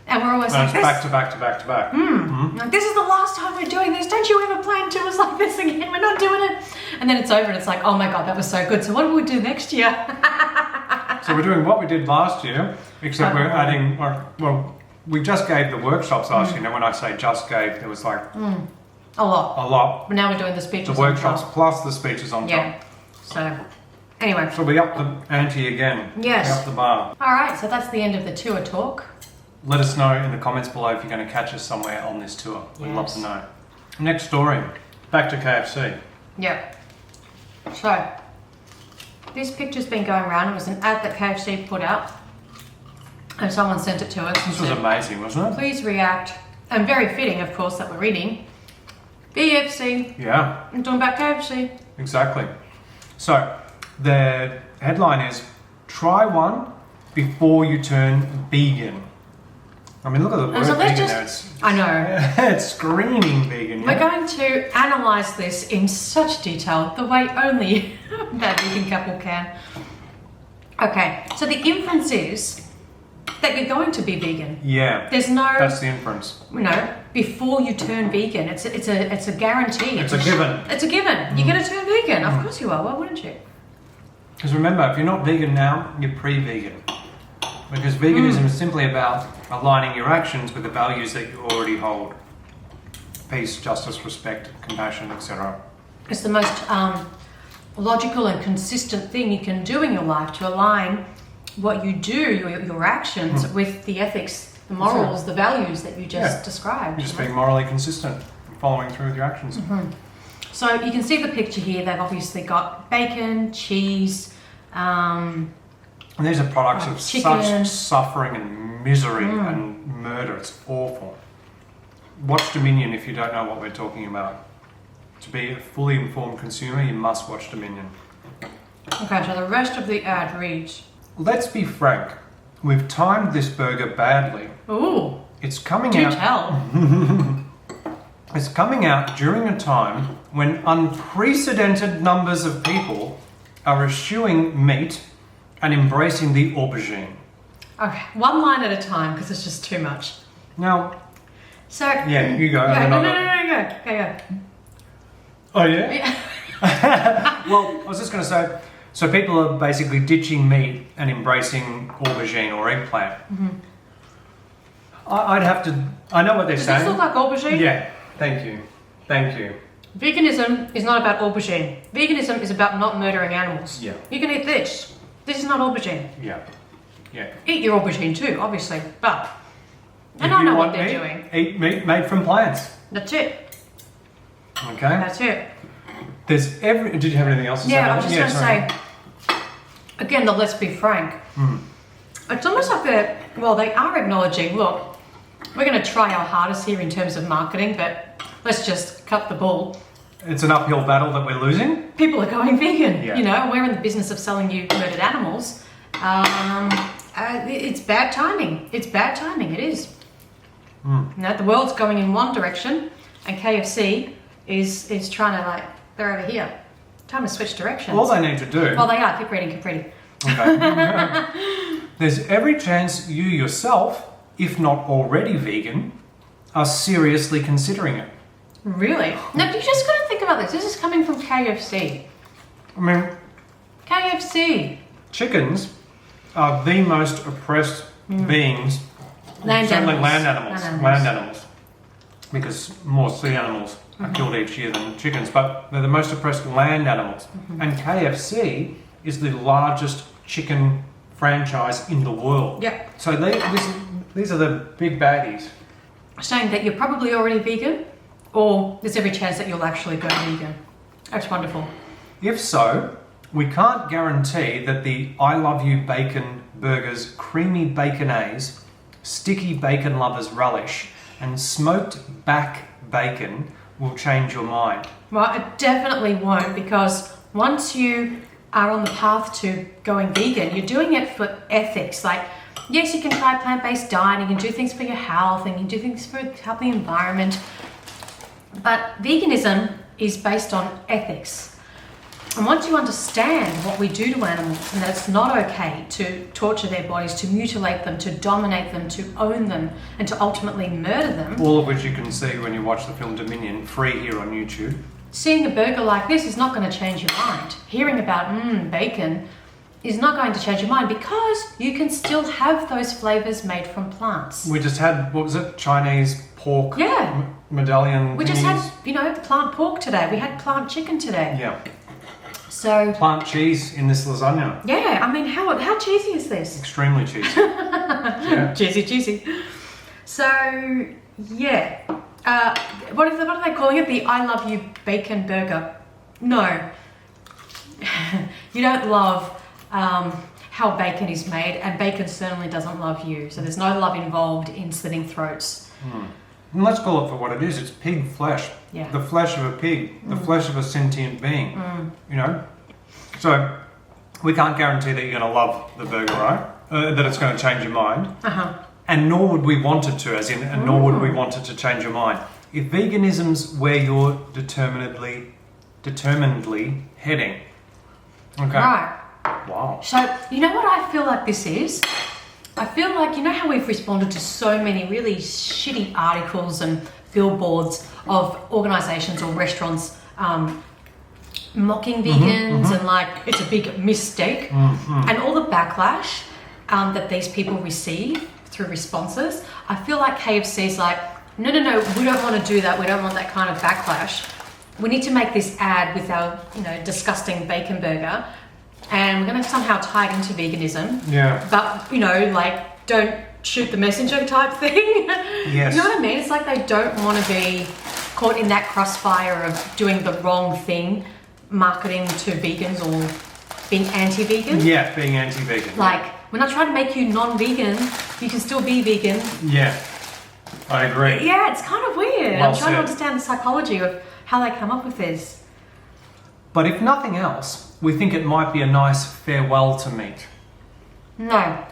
And we're always And like, it's back to back to back to back. like, this is the last time we're doing this. Don't you ever plan tours like this again? We're not doing it. And then it's over and it's like, oh my God, that was so good. So what do we do next year? So we're doing what we did last year, except we're adding, we just gave the workshops last year. Now when I say just gave, there was like A lot. a lot. But now we're doing the speeches. The workshops on top. plus the speeches on Yeah. top. So, anyway. So we up the ante again. Yes. We up the bar. All right, so that's the end of the tour talk. Let us know in the comments below if you're going to catch us somewhere on this tour. We'd love to know. Next story. Back to KFC. Yep. So, this picture's been going around. It was an ad that KFC put out. And someone sent it to us. This was amazing, wasn't it? Please react. And very fitting, of course, that we're reading. BFC. Yeah, I'm talking about KFC. exactly. So, the headline is, try one before you turn vegan. I mean, look at the word So let's vegan just... there. I know. It's screaming vegan. We're Yeah? going to analyse this in such detail, the way only that vegan couple can. Okay, so the inference is that you're going to be vegan. Yeah, There's no, that's the inference. before you turn vegan. It's a guarantee. It's a given. It's a given. You're going to turn vegan. Of course you are. Why wouldn't you? Because remember, if you're not vegan now, you're pre-vegan. Because veganism is simply about aligning your actions with the values that you already hold. Peace, justice, respect, compassion, etc. It's the most logical and consistent thing you can do in your life to align what you do, your actions, with the ethics, the morals, the values that you just described. Just being morally consistent, following through with your actions. So you can see the picture here. They've obviously got bacon, cheese, And these are products of chicken. such suffering and misery and murder. It's awful. Watch Dominion if you don't know what we're talking about. To be a fully informed consumer, you must watch Dominion. Okay, so the rest of the ad reads, Let's be frank. we've timed this burger badly. Ooh. It's coming Do out. tell. It's coming out during a time when unprecedented numbers of people are eschewing meat and embracing the aubergine. Okay, one line at a time because it's just too much. Now, So yeah, you go. no, and no, then no, I'll no, go. no, go. Oh yeah. Yeah. Well, I was just going to say, so people are basically ditching meat and embracing aubergine or eggplant. I'd have to. I know what they're Does saying. this look like aubergine? Yeah. Thank you. Thank you. Veganism is not about aubergine. Veganism is about not murdering animals. Yeah. You can eat this. This is not aubergine. Yeah. Yeah. Eat your aubergine too, obviously, but I If don't you know what want they're meat, doing. Eat meat made from plants. That's it. Okay. That's it. There's every. Did you have anything else to say? Yeah, I was just going to sorry. say, again, let's be frank. It's almost like they are acknowledging, look, we're going to try our hardest here in terms of marketing, but let's just cut the bull. It's an uphill battle that we're losing. People are going vegan, Yeah. you know, we're in the business of selling you murdered animals. It's bad timing. It's bad timing, it is. You know, the world's going in one direction and KFC is trying to they're over here. Time to switch directions. All they need to do. Well, they are. Keep reading, keep reading. Okay. There's every chance you yourself, if not already vegan, are seriously considering it. Really? No, you just got to think about this. This is coming from KFC. I mean, KFC. chickens are the most oppressed beings. Land certainly animals. land animals. Land Land animals. Because more sea animals are killed each year than chickens, but they're the most oppressed land animals. And KFC is the largest chicken franchise in the world. Yep. So these are the big baddies. Saying that you're probably already vegan, or there's every chance that you'll actually go vegan. That's wonderful. If so, we can't guarantee that the I Love You Bacon Burger's creamy baconaise, sticky bacon lovers relish, and smoked back bacon will change your mind. Well, it definitely won't, because once you are on the path to going vegan, you're doing it for ethics. Like, yes, you can try plant-based dining and do things for your health and you do things for help the environment, but veganism is based on ethics. And once you understand what we do to animals and that it's not okay to torture their bodies, to mutilate them, to dominate them, to own them, and to ultimately murder them, All of which you can see when you watch the film Dominion, free here on YouTube. seeing a burger like this is not going to change your mind. Hearing about bacon is not going to change your mind, because you can still have those flavors made from plants. We just had, what was it, Chinese pork Yeah. medallion We just had, thingies. plant pork today. We had plant chicken today. Yeah. So, Plant cheese in this lasagna. yeah, I mean, how cheesy is this? Extremely cheesy. Yeah. Cheesy. So, yeah. What are they calling it? The I Love You Bacon Burger. No. You don't love how bacon is made, and bacon certainly doesn't love you. So there's no love involved in slitting throats. And let's call it for what it is. It's pig flesh. Yeah. The flesh of a pig. The flesh of a sentient being. You know? So, we can't guarantee that you're going to love the burger, right? That it's going to change your mind. And nor would we want it to, and nor would we want it to change your mind. If veganism's where you're determinedly heading. Okay. Right. Wow. So, you know what I feel like this is? I feel like, you know how we've responded to so many really shitty articles and billboards of organisations or restaurants mocking vegans and like it's a big mistake, and all the backlash that these people receive through responses. I feel like KFC's like, no, we don't want to do that. We don't want that kind of backlash. We need to make this ad with our, disgusting bacon burger, and we're going to somehow tie it into veganism. Yeah. But, don't shoot the messenger type thing. Yes. You know what I mean? It's like they don't want to be caught in that crossfire of doing the wrong thing, marketing to vegans or being anti-vegan. Yeah, being anti-vegan. Like, we're not trying to make you non-vegan. You can still be vegan. Yeah. I agree. Yeah, it's kind of weird. Well I'm trying to said. understand the psychology of how they come up with this. But if nothing else, we think it might be a nice farewell to meat. No.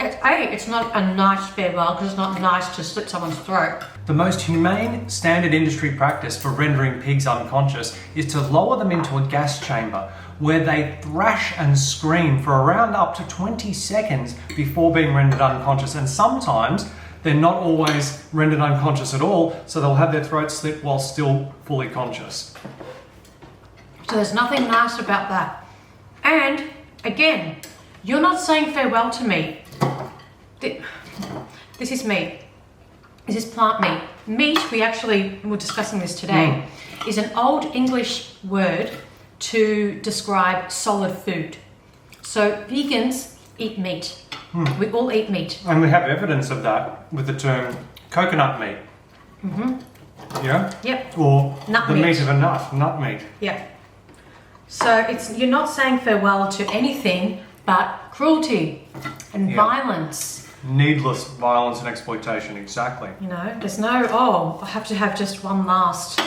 It's not a nice farewell because it's not nice to slit someone's throat. The most humane standard industry practice for rendering pigs unconscious is to lower them into a gas chamber where they thrash and scream for around up to 20 seconds before being rendered unconscious. And sometimes they're not always rendered unconscious at all, so they'll have their throats slit while still fully conscious. So there's nothing nice about that. And again, you're not saying farewell to meat. This is meat. This is plant meat. Meat, we're discussing this today, is an old English word to describe solid food. So vegans eat meat. We all eat meat. And we have evidence of that with the term coconut meat. Yeah? Yep. Or nut the meat. meat of a nut meat. Yeah. So you're not saying farewell to anything but cruelty and violence. Needless violence and exploitation, exactly. You know, there's no, I have to have just one last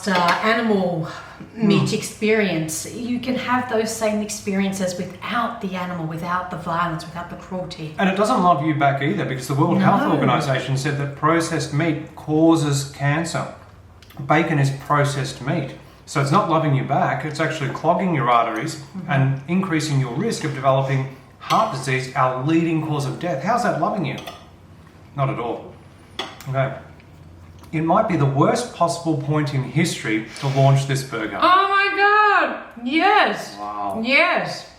animal meat experience. You can have those same experiences without the animal, without the violence, without the cruelty. And it doesn't love you back either, because the World Health Organization said that processed meat causes cancer. Bacon is processed meat. So it's not loving you back, it's actually clogging your arteries and increasing your risk of developing heart disease, our leading cause of death. How's that loving you? Not at all. Okay. It might be the worst possible point in history to launch this burger. Oh my God! Yes! Wow. Yes!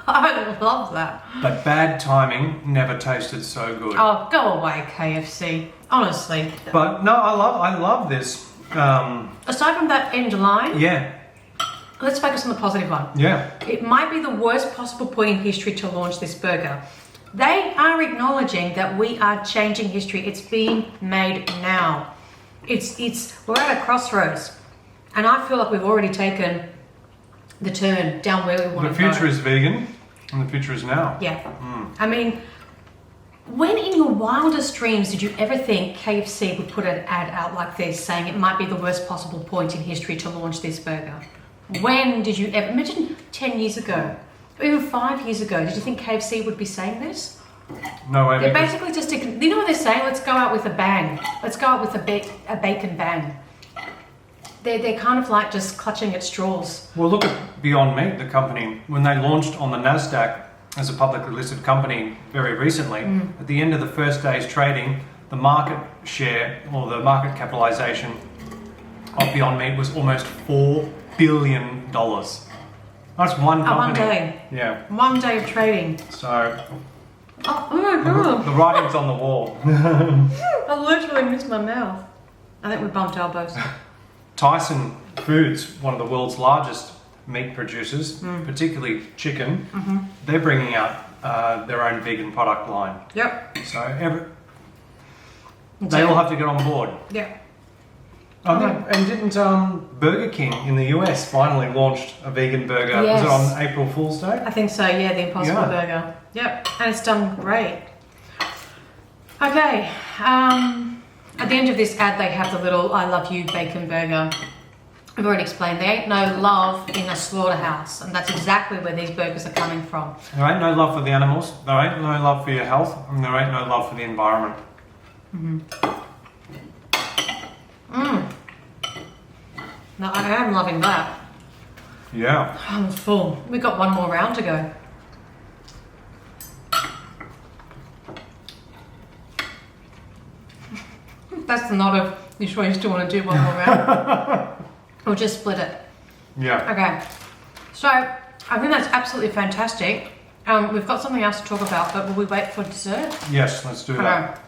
I love that. But bad timing never tasted so good. Oh, go away, KFC. Honestly. But no, I love this. Aside from that end line, Yeah. let's focus on the positive one. Yeah. It might be the worst possible point in history to launch this burger. They are acknowledging that we are changing history. It's being made now. We're at a crossroads. And I feel like we've already taken the turn down where we want to go. The future is vegan and the future is now. Yeah. I mean, when in your wildest dreams did you ever think KFC would put an ad out like this saying it might be the worst possible point in history to launch this burger? When did you ever, imagine 10 years ago, or even 5 years ago, did you think KFC would be saying this? No way. They're basically just, you know what they're saying? Let's go out with a bang. Let's go out with a bacon bang. They're kind of like just clutching at straws. Well, look at Beyond Meat, the company. When they launched on the NASDAQ as a publicly listed company very recently, at the end of the first day's trading, the market share or the market capitalization of Beyond Meat was almost $4 billion. That's one company. One day. Yeah. 1 day of trading. So Oh my God. the writing's on the wall. I literally missed my mouth. I think we bumped elbows. Tyson Foods, one of the world's largest meat producers, particularly chicken, they're bringing out their own vegan product line. Yep. So they all have to get on board. Yep. And didn't Burger King in the US finally launched a vegan burger? Yes. Was it on April Fool's Day? I think so, yeah, the Impossible Burger. Yep, and it's done great. Okay, at the end of this ad, they have the little I love you bacon burger. I've already explained, there ain't no love in a slaughterhouse, and that's exactly where these burgers are coming from. There ain't no love for the animals, there ain't no love for your health, and there ain't no love for the environment. No, I am loving that. Yeah. I'm full. We've got one more round to go. That's the nod of, you sure you still want to do one more round? We'll just split it. Yeah. Okay. So, I think that's absolutely fantastic. We've got something else to talk about, but will we wait for dessert? Yes, let's do that. Okay.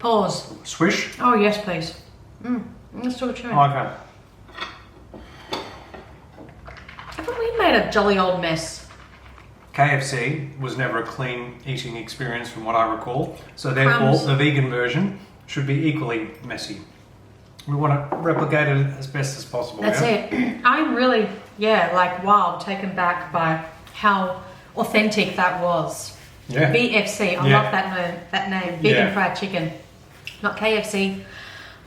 Pause. Swish? Oh, yes, please. Let's do a chewing. Okay. Haven't we made a jolly old mess? KFC was never a clean eating experience from what I recall, so therefore Crumbs. the vegan version should be equally messy. We want to replicate it as best as possible. That's it. I'm really, wow, taken back by how authentic that was. Yeah. BFC, I love that name. Vegan fried chicken. Not KFC.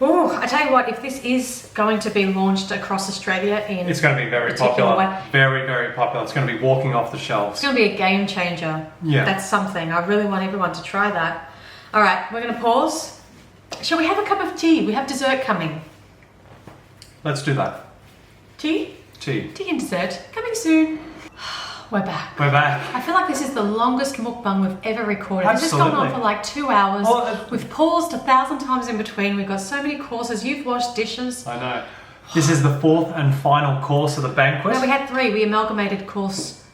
Oh, I tell you what, if this is going to be launched across Australia in It's going to be very particular popular. way, Very, very popular. It's going to be walking off the shelves. it's going to be a game changer. Yeah. That's something. I really want everyone to try that. All right, we're going to pause. Shall we have a cup of tea? We have dessert coming. Let's do that. Tea? Tea. Tea and dessert. Coming soon. We're back. We're back. I feel like this is the longest mukbang we've ever recorded. This has gone on Absolutely. for like 2 hours. Well, We've paused 1,000 times in between. We've got so many courses. You've washed dishes. I know. This is the 4th and final course of the banquet. No, we had 3. We amalgamated course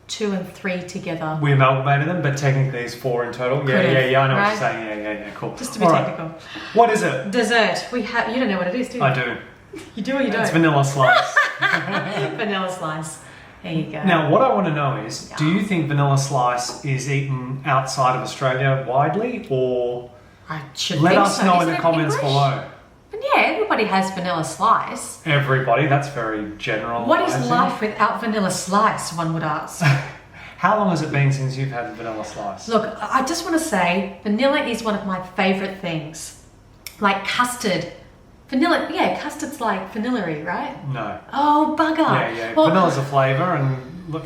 2 and 3 together. We amalgamated them, but technically it's 4 in total. Could've, Yeah, I know what right? you're saying. Yeah, cool. Just to be All right. technical. What is it? Dessert. We have. You don't know what it is, do you? I do. You do or you don't? It's vanilla slice. Vanilla slice. There you go. Now, what I want to know is, do you think vanilla slice is eaten outside of Australia widely, or I should let think us so. know in Isn't the it comments English? below? But yeah, everybody has vanilla slice. Everybody, that's very general. What is life without vanilla slice, one would ask? How long has it been since you've had vanilla slice? Look, I just want to say, vanilla is one of my favourite things. Like custard. Vanilla, yeah, custard's like vanilla-y, right? No. Oh, bugger. Yeah. Well, Vanilla's a flavour, and look,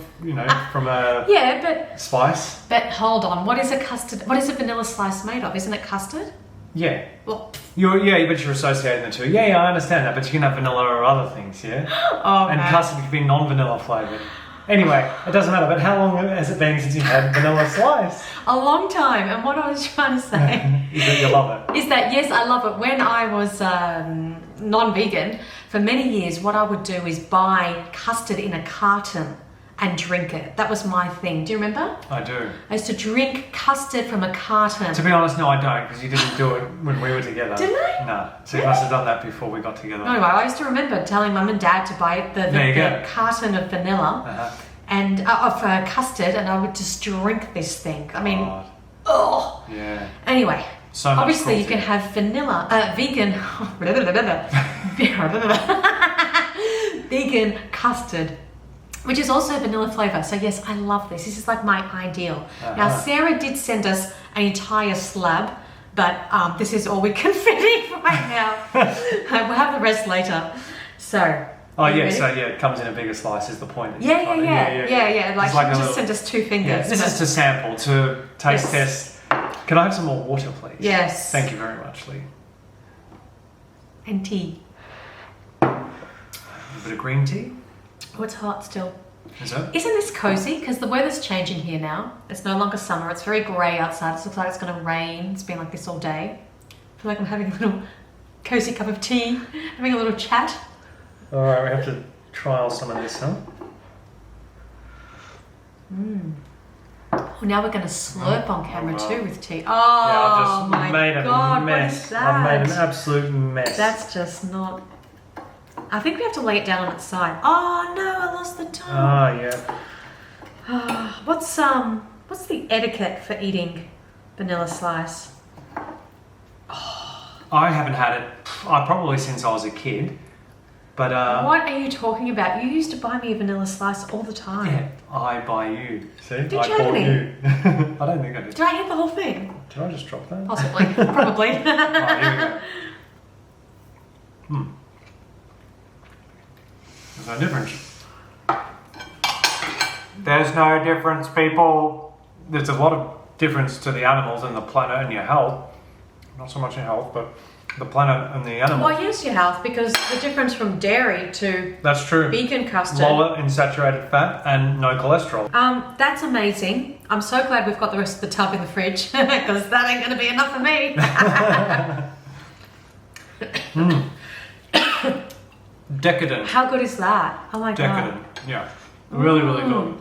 from a yeah, but spice. hold on. What is a custard? What is a vanilla slice made of? Isn't it custard? Yeah. Well, But you're associating the two. Yeah, I understand that, but you can have vanilla or other things, yeah? oh, And man. custard can be non-vanilla flavoured. Anyway, it doesn't matter, but how long has it been since you had vanilla slice? A long time. And what I was trying to say Is that you love it? is that, yes, I love it. When I was non-vegan, for many years, what I would do is buy custard in a carton and drink it. That was my thing. Do you remember? I do. I used to drink custard from a carton. To be honest, no, I don't, because you didn't do it when we were together. Didn't I? No. So you must have done that before we got together. Anyway, I used to remember telling mum and dad to buy There you the go. carton of vanilla Uh-huh. and of custard, and I would just drink this thing. I mean, God. oh. Yeah. Anyway, So much obviously you cruelty. can have vanilla, vegan, vegan custard, which is also vanilla flavour. So yes, I love this. This is like my ideal. Now, Sarah did send us an entire slab, but this is all we can fit in right now. We'll have the rest later. So. Oh, you yeah, ready? so it comes in a bigger slice is the point. that Yeah. you're trying to- Like, It's she like a just little- sent us 2 fingers. Yeah, this but- is to sample, to taste Yes. test. Can I have some more water, please? Yes. Thank you very much, Lee. And tea. A bit of green tea. Oh, it's hot still. Is it? Isn't this cozy? Because the weather's changing here now. It's no longer summer. It's very grey outside. It looks like it's going to rain. It's been like this all day. I feel like I'm having a little cozy cup of tea, having a little chat. All right, we have to trial some of this, huh? Oh, now we're going to slurp on camera wow. too with tea. Oh, Yeah, I've just my made a God, mess. what is that? I've made an absolute mess. That's just not... I think we have to lay it down on its side. Oh no, I lost the tongue. Ah, yeah. What's the etiquette for eating vanilla slice? I haven't had it probably since I was a kid, but What are you talking about? You used to buy me a vanilla slice all the time. yeah, I buy you. See, Did I you have bought any? you. I don't think I did. Did I eat the whole thing? Did I just drop that? Possibly. Probably. Oh, here we go. There's no difference. There's no difference, people. There's a lot of difference to the animals and the planet and your health. Not so much in health, but the planet and the animals. Well, yes, your health, because the difference from dairy to That's true. vegan custard. Lower in saturated fat and no cholesterol. That's amazing. I'm so glad we've got the rest of the tub in the fridge, because that ain't going to be enough for me. Decadent. How good is that? Oh my Decadent. God. Yeah. Really, really good.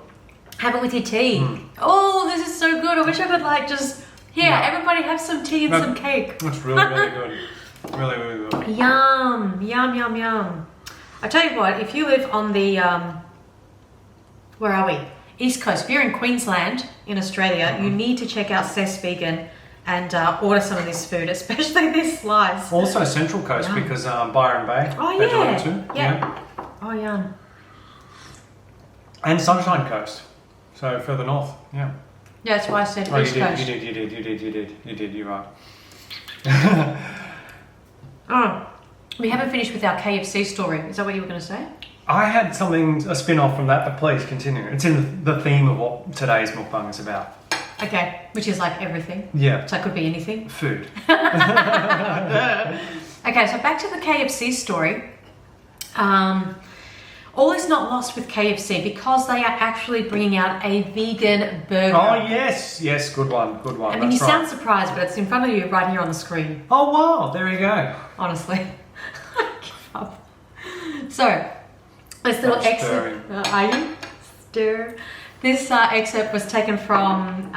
Have it with your tea. Oh, this is so good. I wish I could just, here, Yeah. everybody have some tea and No. some cake. That's really, really good. Really, really good. Yum, yum, yum, yum. I tell you what, if you live on the, where are we? East Coast. If you're in Queensland, in Australia, you need to check out Sess Vegan and order some of this food, especially this slice. Also Central Coast Yum. because Byron Bay. Oh, they yeah. deliver too. Yeah. Oh, yum. And Sunshine Coast. So further north. Yeah. Yeah, that's why I said Oh, you East did, Coast. you did, you're right. Oh, we haven't finished with our KFC story. Is that what you were going to say? I had a spin-off from that, but please continue. It's in the theme of what today's mukbang is about. Okay, which is like everything. Yeah. So it could be anything. Food. Okay, so back to the KFC story. All is not lost with KFC because they are actually bringing out a vegan burger. Oh, yes. Yes, good one. Good one. I mean, That's you right. sound surprised, but it's in front of you right here on the screen. Oh, wow. There you go. Honestly. I give up. So, this little I'm excerpt. Are you? Stir. This excerpt was taken from,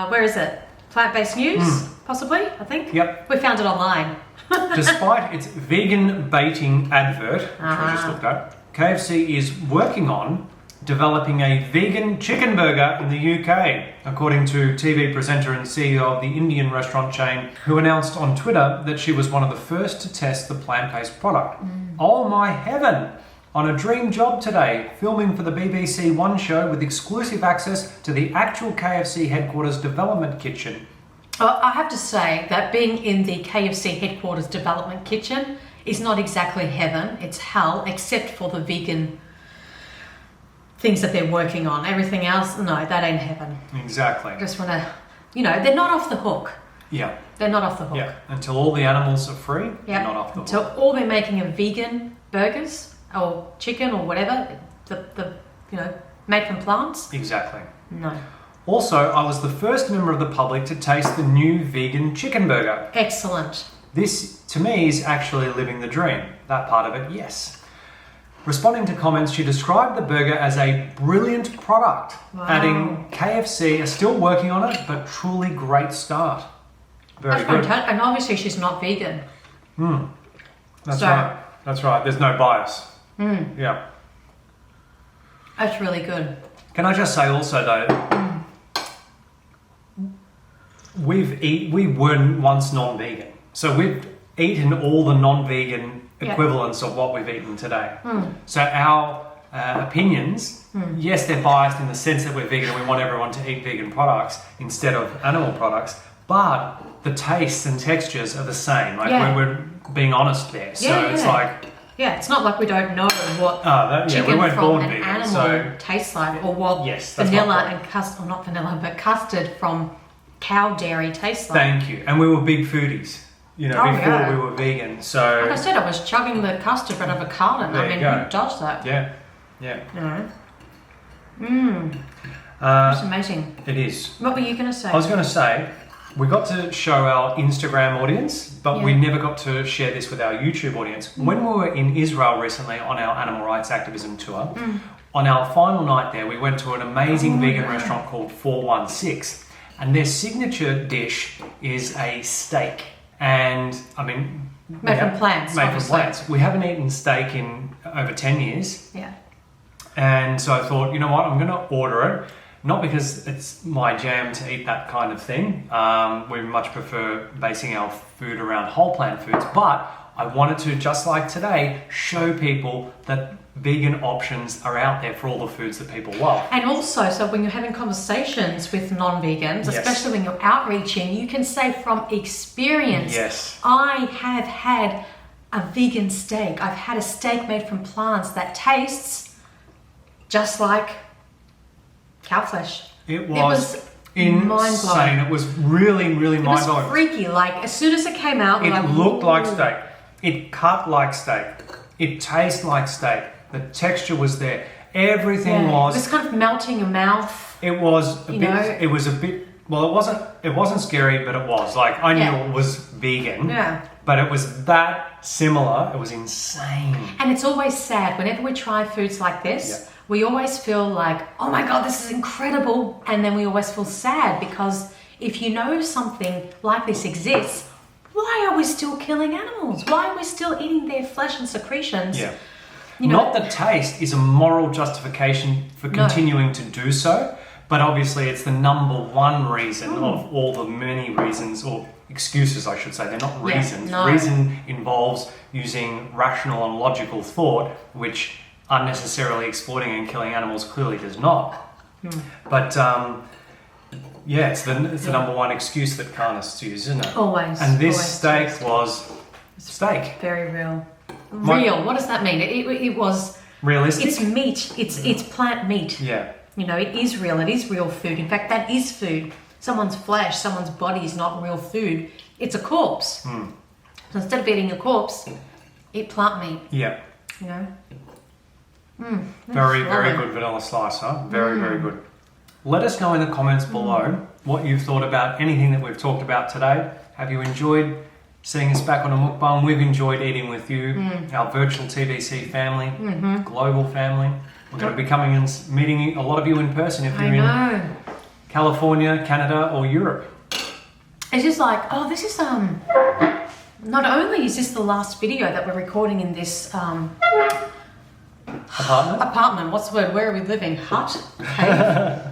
where is it? Plant-Based News, possibly, I think? Yep. We found it online. Despite its vegan baiting advert, which we just looked at, KFC is working on developing a vegan chicken burger in the UK, according to TV presenter and CEO of the Indian restaurant chain, who announced on Twitter that she was one of the first to test the plant-based product. Oh my heaven! On a dream job today, filming for the BBC One show with exclusive access to the actual KFC headquarters development kitchen. I have to say that being in the KFC headquarters development kitchen is not exactly heaven, it's hell, except for the vegan things that they're working on. Everything else, no, that ain't heaven. Exactly. I just want to, they're not off the hook. Yeah. They're not off the hook. Yeah. Until all the animals are free, they're not off the hook. So all they're making are vegan burgers or chicken or whatever, the made from plants. Exactly. No. Also, I was the first member of the public to taste the new vegan chicken burger. Excellent. This, to me, is actually living the dream. That part of it, yes. Responding to comments, she described the burger as a brilliant product, adding KFC are still working on it, but truly great start. Very good. And obviously she's not vegan. That's right. That's right. There's no bias. Yeah. That's really good. Can I just say also though, we were once non-vegan, so we've eaten all the non-vegan equivalents of what we've eaten today. So our opinions, yes, they're biased in the sense that we're vegan and we want everyone to eat vegan products instead of animal products, but the tastes and textures are the same. Like we're being honest there. So it's like. Yeah, it's not like we don't know what chicken we weren't from born an vegan, animal tastes like, or what vanilla and custard, or not vanilla, but custard from cow dairy tastes like. Thank you. And we were big foodies, before we were vegan. So like I said, I was chugging the custard out of a carton. I mean, who does that? Yeah. It's amazing. It is. What were you going to say? I was going to say, we got to show our Instagram audience, but we never got to share this with our YouTube audience. When we were in Israel recently on our animal rights activism tour, on our final night there, we went to an amazing vegan restaurant called 416, and their signature dish is a steak. And I mean, made from plants. Made from plants. We haven't eaten steak in over 10 years. Yeah. And so I thought, you know what, I'm going to order it. Not because it's my jam to eat that kind of thing. We much prefer basing our food around whole plant foods. But I wanted to, just like today, show people that vegan options are out there for all the foods that people love. And also, so when you're having conversations with non-vegans, especially when you're outreaching, you can say from experience, I have had a vegan steak. I've had a steak made from plants that tastes just like cow flesh. It was insane. Mind-blowing. It was really, really mind-blowing. It was freaky. Like, as soon as it came out, it looked like steak. It cut like steak. It tasted like steak. The texture was there. Everything was. It was kind of melting your mouth. It was a bit. It was a bit. Well, it wasn't scary, but it was. Like, I knew it was vegan. Yeah. But it was that similar. It was insane. And it's always sad whenever we try foods like this. Yeah. We always feel like, oh my God, this is incredible. And then we always feel sad because if you know something like this exists, why are we still killing animals? Why are we still eating their flesh and secretions? Yeah. Not that taste is a moral justification for continuing to do so, but obviously it's the number one reason of all the many reasons, or excuses I should say. They're not reasons. No. Reason involves using rational and logical thought, which unnecessarily exploiting and killing animals clearly does not. But it's the number one excuse that carnists use, isn't it? Always. And this steak was steak. Very real. Real. What does that mean? It was Realistic? It's meat. It's plant meat. Yeah. You know, it is real. It is real food. In fact, that is food. Someone's flesh, someone's body is not real food. It's a corpse. So instead of eating a corpse, eat plant meat. Yeah. You know. Very good vanilla slice, huh? Very good. Let us know in the comments below what you've thought about anything that we've talked about today. Have you enjoyed seeing us back on a mukbang? We've enjoyed eating with you, our virtual TVC family, global family. We're going to be coming and meeting a lot of you in person if you're in California, Canada, or Europe. It's just like, oh, this is not only is this the last video that we're recording in this apartment. What's the word? Where are we living? Hut? Cave?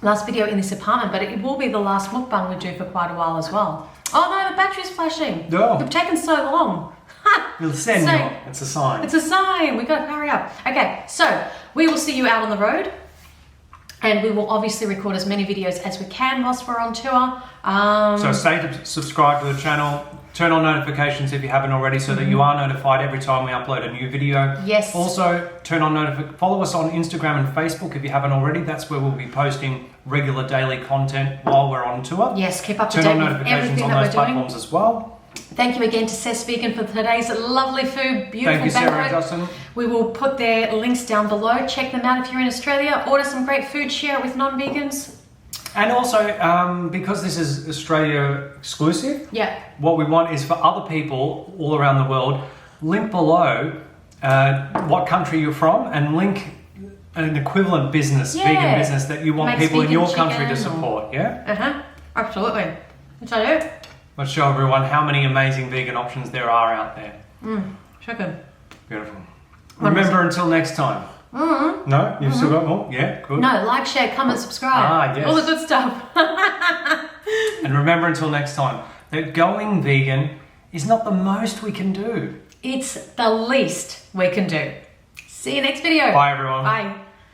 Last video in this apartment, but it will be the last mukbang we do for quite a while as well. Oh no, the battery's flashing. No. You've taken so long. It's a sign. It's a sign. We've got to hurry up. Okay, so we will see you out on the road. And we will obviously record as many videos as we can whilst we're on tour. So stay subscribed to the channel. Turn on notifications if you haven't already so that you are notified every time we upload a new video. Yes. Also, follow us on Instagram and Facebook if you haven't already. That's where we'll be posting regular daily content while we're on tour. Yes, keep up to date with notifications everything on that those we're doing. platforms as well. Thank you again to Sess Vegan for today's lovely food, beautiful Thank you, Sarah and banquet. Justin. We will put their links down below. Check them out if you're in Australia. Order some great food, share it with non-vegans. And also, because this is Australia exclusive, what we want is for other people all around the world, link below what country you're from and link an equivalent business, vegan business that you want people in your country to support, Absolutely. Is that it? Let's show everyone how many amazing vegan options there are out there. Chicken. Beautiful. Remember, until next time. No? You've still got more? Yeah, good. No, like, share, comment, subscribe. Yes. All the good stuff. And remember until next time that going vegan is not the most we can do. It's the least we can do. See you next video. Bye, everyone. Bye.